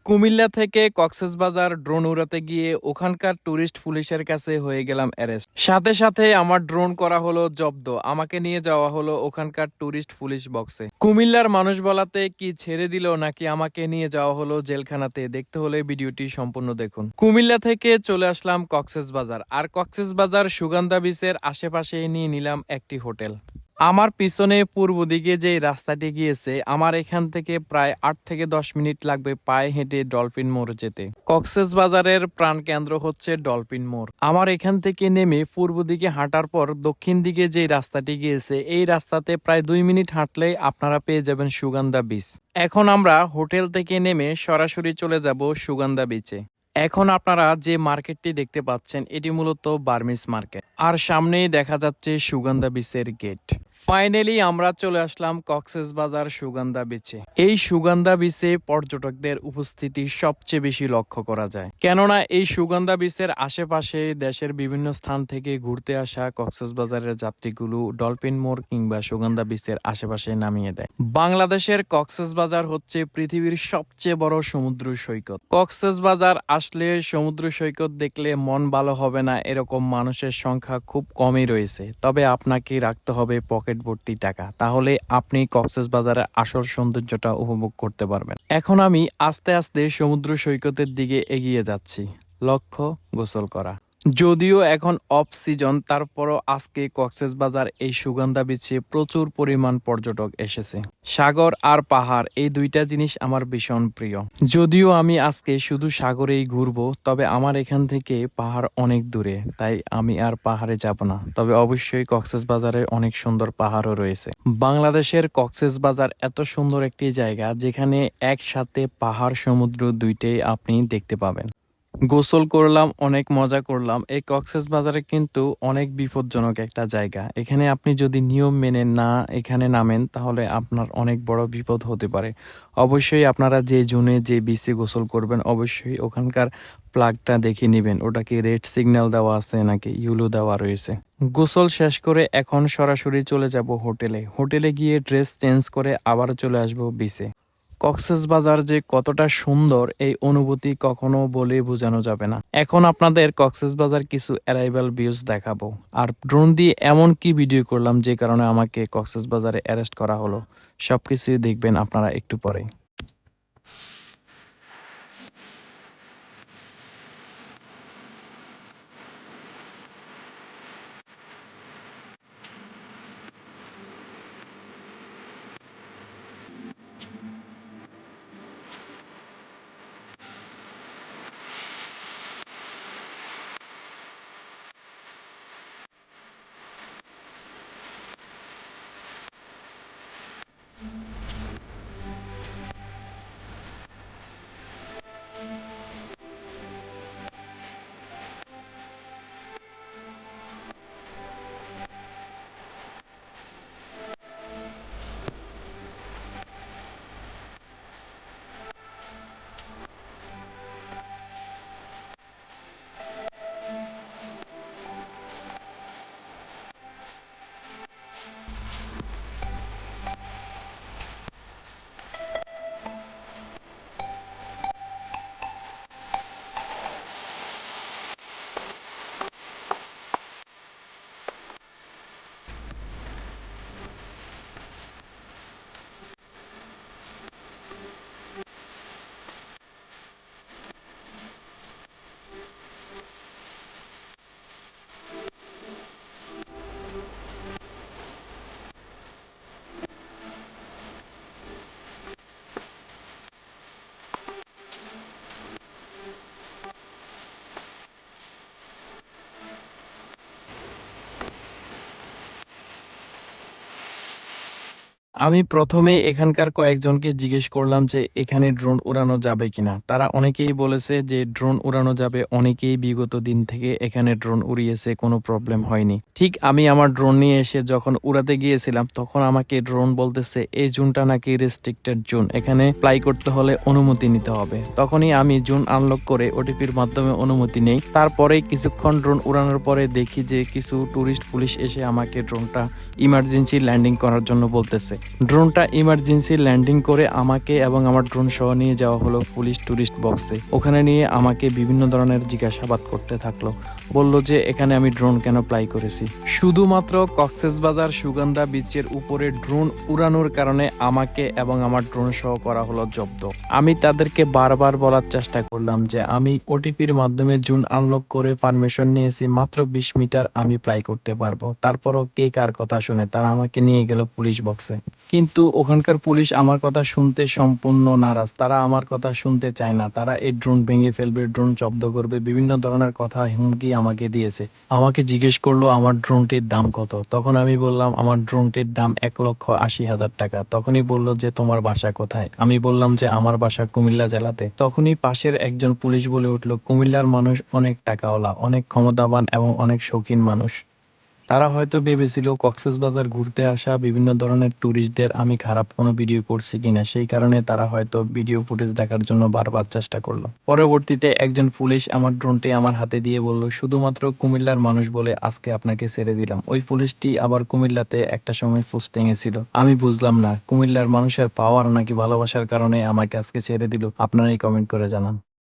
কুমিল্লা থেকে কক্সবাজার ড্রোন উড়াতে গিয়ে ওখানকার টুরিস্ট পুলিশের কাছে হয়ে গেলাম অ্যারেস্ট। সাথে সাথে আমার ড্রোন করা হলো জব্দ, আমাকে নিয়ে যাওয়া হলো ওখানকার টুরিস্ট পুলিশ বক্সে। কুমিল্লার মানুষ বলাতে কি ছেড়ে দিল নাকি আমাকে নিয়ে যাওয়া হলো জেলখানাতে, দেখতে হলে ভিডিওটি সম্পূর্ণ দেখুন। কুমিল্লা থেকে চলে আসলাম কক্সবাজার, আর কক্সবাজার সুগন্ধা বিচের আশেপাশে নিয়ে নিলাম একটি হোটেল। আমার পিছনে পূর্ব দিকে যে রাস্তাটি গিয়েছে, আমার এখান থেকে প্রায় 8 থেকে 10 মিনিট লাগবে পায়ে হেঁটে ডলফিন মোড় যেতে। কক্সবাজারের প্রাণকেন্দ্র হচ্ছে ডলফিন মোড়। আমার এখান থেকে নেমে পূর্ব দিকে হাঁটার পর দক্ষিণ দিকে যে রাস্তাটি গিয়েছে, এই রাস্তাতে প্রায় 2 মিনিট হাঁটলেই আপনারা পেয়ে যাবেন সুগন্ধা বিচ। এখন আমরা হোটেল থেকে নেমে সরাসরি চলে যাব সুগন্ধা বিচে। এখন আপনারা যে মার্কেটটি দেখতে পাচ্ছেন, এটি মূলত বার্মিজ মার্কেট, আর সামনেই দেখা যাচ্ছে সুগন্ধা বিচের গেট। ফাইনালি আমরা চলে আসলাম কক্সবাজার সুগন্ধা বিচে। এই সুগন্ধা বিচে পর্যটকদের উপস্থিতি সবচেয়ে বেশি লক্ষ্য করা যায়, কেননা এই সুগন্ধা বিচের আশেপাশে দেশের বিভিন্ন স্থান থেকে ঘুরতে আসা কক্সবাজারের যাত্রীগুলো ডলফিন মোড় কিংবা সুগন্ধা বিচের আশেপাশে নামিয়ে দেয়। বাংলাদেশের কক্সবাজার হচ্ছে পৃথিবীর সবচেয়ে বড় সমুদ্র সৈকত। কক্সবাজার আসলে সমুদ্র সৈকত দেখলে মন ভালো হবে না এরকম মানুষের সংখ্যা খুব কমই রয়েছে। তবে আপনাকে রাখতে হবে পকেট ভর্তি টাকা, তাহলে আপনি কক্সবাজারের আসল সৌন্দর্যটা উপভোগ করতে পারবেন। এখন আমি আস্তে আস্তে সমুদ্র সৈকতের দিকে এগিয়ে যাচ্ছি, লক্ষ্য গোসল করা। যদিও এখন অফ সিজন, তারপরও আজকে কক্সবাজার এই সুগন্ধা বিচে প্রচুর পরিমাণ পর্যটক এসেছে। সাগর আর পাহাড়, এই দুইটা জিনিস আমার ভীষণ প্রিয়। যদিও আমি আজকে শুধু সাগরেই ঘুরবো, তবে আমার এখান থেকে পাহাড় অনেক দূরে, তাই আমি আর পাহাড়ে যাব না। তবে অবশ্যই কক্সবাজারে অনেক সুন্দর পাহাড়ও রয়েছে। বাংলাদেশের কক্সবাজার এত সুন্দর একটি জায়গা, যেখানে একসাথে পাহাড় সমুদ্র দুইটাই আপনি দেখতে পাবেন। গোসল করলাম, অনেক মজা করলাম। এই কক্সবাজারে কিন্তু অনেক বিপজ্জনক একটা জায়গা। এখানে আপনি যদি নিয়ম মেনে না এখানে নামেন, তাহলে আপনার অনেক বড় বিপদ হতে পারে। অবশ্যই আপনারা যে জোনে যে বিচে গোসল করবেন, অবশ্যই ওখানকার প্লাগটা দেখে নেবেন, ওটা কি রেড সিগন্যাল দেওয়া আছে নাকি ইউলো দেওয়া রয়েছে। গোসল শেষ করে এখন সরাসরি চলে যাব হোটেলে। হোটেলে গিয়ে ড্রেস চেঞ্জ করে আবার চলে আসবো বিচে। কক্সবাজার যে কতটা সুন্দর, এই অনুভূতি কখনো বলে বোঝানো যাবে না। এখন আপনাদের কক্সবাজার কিছু অ্যারাইভাল ভিউজ দেখাবো, আর ড্রোন দিয়ে এমন কি ভিডিও করলাম যে কারণে আমাকে কক্সবাজারে অ্যারেস্ট করা হলো, সবকিছুই দেখবেন আপনারা একটু পরে। আমি প্রথমে এখানকার কয়েকজনকে জিজ্ঞেস করলাম যে এখানে ড্রোন উড়ানো যাবে কিনা। তারা অনেকেই বলেছে যে ড্রোন উড়ানো যাবে, অনেকেই বিগত দিন থেকে এখানে ড্রোন উড়িয়েছে, কোনো প্রবলেম হয়নি। ঠিক আমি আমার ড্রোন নিয়ে এসে যখন উড়াতে গিয়েছিলাম, তখন আমাকে ড্রোন বলতেছে এই জোনটা নাকি রেস্ট্রিক্টেড জোন, এখানে ফ্লাই করতে হলে অনুমতি নিতে হবে। তখনই আমি জোন আনলক করে ওটিপির মাধ্যমে অনুমতি নেই। তারপরে কিছুক্ষণ ড্রোন উড়ানোর পরে দেখি যে কিছু টুরিস্ট পুলিশ এসে আমাকে ড্রোনটা ইমার্জেন্সি ল্যান্ডিং করার জন্য বলতেছে। ড্রোনটা ইমার্জেন্সি ল্যান্ডিং করে আমাকে এবং আমার ড্রোন সহ নিয়ে যাওয়া হলো পুলিশ ট্যুরিস্ট বক্সে। ওখানে নিয়ে আমাকে বিভিন্ন ধরনের জিজ্ঞাসাবাদ করতে থাকলো। বলল যে এখানে আমি ড্রোন কেন ফ্লাই করেছি। শুধুমাত্র কক্সবাজার সুগন্ধা বিচের উপরে ড্রোন উড়ানোর কারণে আমাকে এবং আমার ড্রোন সহ করা হলো জব্দ। আমি তাদেরকে বারবার বলার চেষ্টা করলাম যে আমি ওটিপির মাধ্যমে জুন আনলক করে পারমিশন নিয়েছি, মাত্র 20 মিটার আমি ফ্লাই করতে পারবো। তারপরও কে কার কথা শুনে, তারা আমাকে নিয়ে গেল পুলিশ বক্সে। কিন্তু ওখানকার পুলিশ আমার কথা শুনতে সম্পূর্ণ নারাজ। তারা আমার কথা শুনতে চায় না। তারা এই ড্রোন ভেঙে ফেলবে, ড্রোন জব্দ করবে, বিভিন্ন ধরনের কথা হুমকি আমাকে দিয়েছে। আমাকে জিজ্ঞেস করলো আমার ড্রোনটির দাম কত। তখন আমি বললাম আমার ড্রোনটির দাম 1,80,000 টাকা। তখনই বলল যে তোমার বাসা কোথায়। আমি বললাম যে আমার বাসা কুমিল্লা জেলাতে। তখনই পাশের একজন পুলিশ বলে উঠলো, কুমিল্লার মানুষ অনেক টাকাওয়ালা, অনেক ক্ষমতাবান এবং অনেক শৌখিন মানুষ। তারা হয়তো ভেবেছিল কক্সবাজার ঘুরতে আসা বিভিন্ন ধরনের ট্যুরিস্টদের আমি খারাপ কোনো ভিডিও করছি কিনা, সেই কারণে তারা হয়তো ভিডিও ফুটেজ দেখার জন্য বারবার চেষ্টা করলো। পরবর্তীতে একজন পুলিশ আমার ড্রোনটি আমার হাতে দিয়ে বলল, শুধুমাত্র কুমিল্লার মানুষ বলে আজকে আপনাকে ছেড়ে দিলাম। ওই পুলিশটি আবার কুমিল্লাতে একটা সময় পোস্টিং এ ছিল। আমি বুঝলাম না কুমিল্লার মানুষের পাওয়ার নাকি ভালোবাসার কারণে আমাকে আজকে ছেড়ে দিল। আপনারাই কমেন্ট করে জানান।